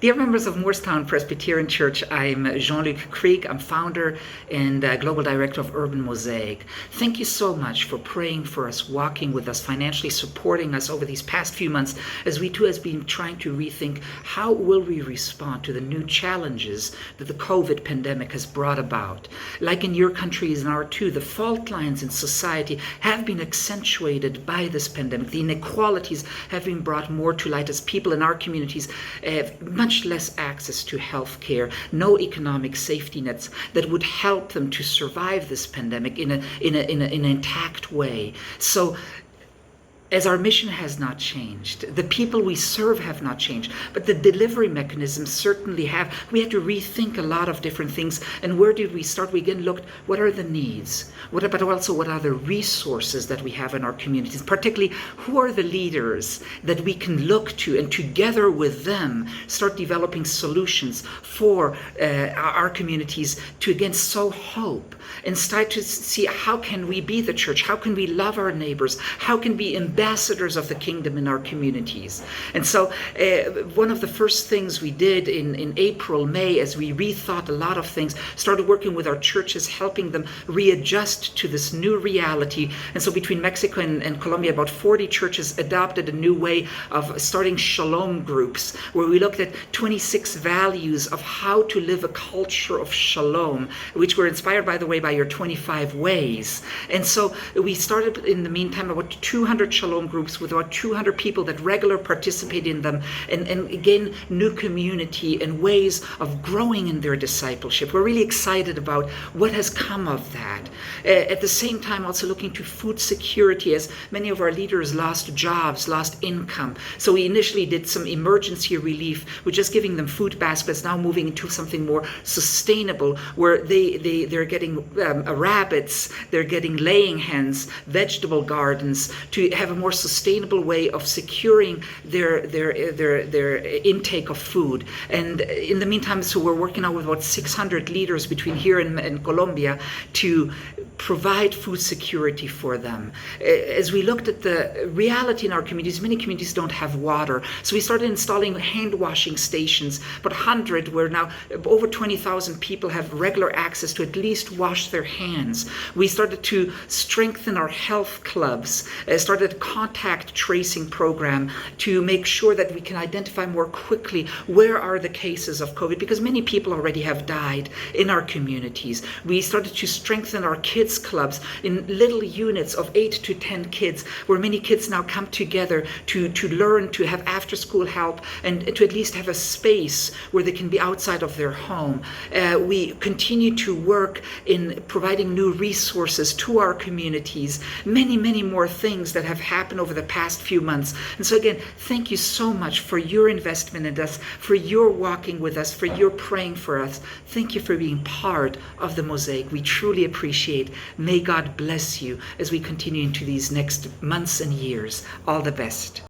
Dear members of Moorestown Presbyterian Church, I'm Jean-Luc Krieg. I'm founder and global director of Urban Mosaic. Thank you so much for praying for us, walking with us, financially supporting us over these past few months as we too have been trying to rethink how will we respond to the new challenges that the COVID pandemic has brought about. Like in your countries and our too, the fault lines in society have been accentuated by this pandemic. The inequalities have been brought more to light as people in our communities have much less access to health care, no economic safety nets that would help them to survive this pandemic in an intact way. So, as our mission has not changed, the people we serve have not changed, but the delivery mechanisms certainly have. We had to rethink a lot of different things. And where did we start? We again looked, what are the needs? But also, what are the resources that we have in our communities? Particularly, who are the leaders that we can look to, and together with them, start developing solutions for our communities to again sow hope and start to see how can we be the church? How can we love our neighbors? How can we ambassadors of the kingdom in our communities? And so one of the first things we did in April, May, as we rethought a lot of things, started working with our churches, helping them readjust to this new reality. And so between Mexico and Colombia, about 40 churches adopted a new way of starting shalom groups, where we looked at 26 values of how to live a culture of shalom, which were inspired, by the way, by your 25 ways. And so we started in the meantime about 200 shalom groups with about 200 people that regularly participate in them, and again, new community and ways of growing in their discipleship. We're really excited about what has come of that. At the same time, also looking to food security, as many of our leaders lost jobs, lost income. So we initially did some emergency relief with just giving them food baskets, now moving into something more sustainable, where they're getting rabbits, they're getting laying hens, vegetable gardens, to have a more sustainable way of securing their intake of food. And in the meantime, so we're working out with about 600 leaders between here and Colombia to provide food security for them. As we looked at the reality in our communities, many communities don't have water. So we started installing hand washing stations, but 100, where now over 20,000 people have regular access to at least wash their hands. We started to strengthen our health clubs, started a contact tracing program to make sure that we can identify more quickly where are the cases of COVID, because many people already have died in our communities. We started to strengthen our kids clubs in little units of 8 to 10 kids, where many kids now come together to learn, to have after school help, and to at least have a space where they can be outside of their home. We continue to work in providing new resources to our communities, many more things that have happened over the past few months. And so again, thank you so much for your investment in us, for your walking with us, for your praying for us. Thank you for being part of the Mosaic. We truly appreciate. May God bless you as we continue into these next months and years. All the best.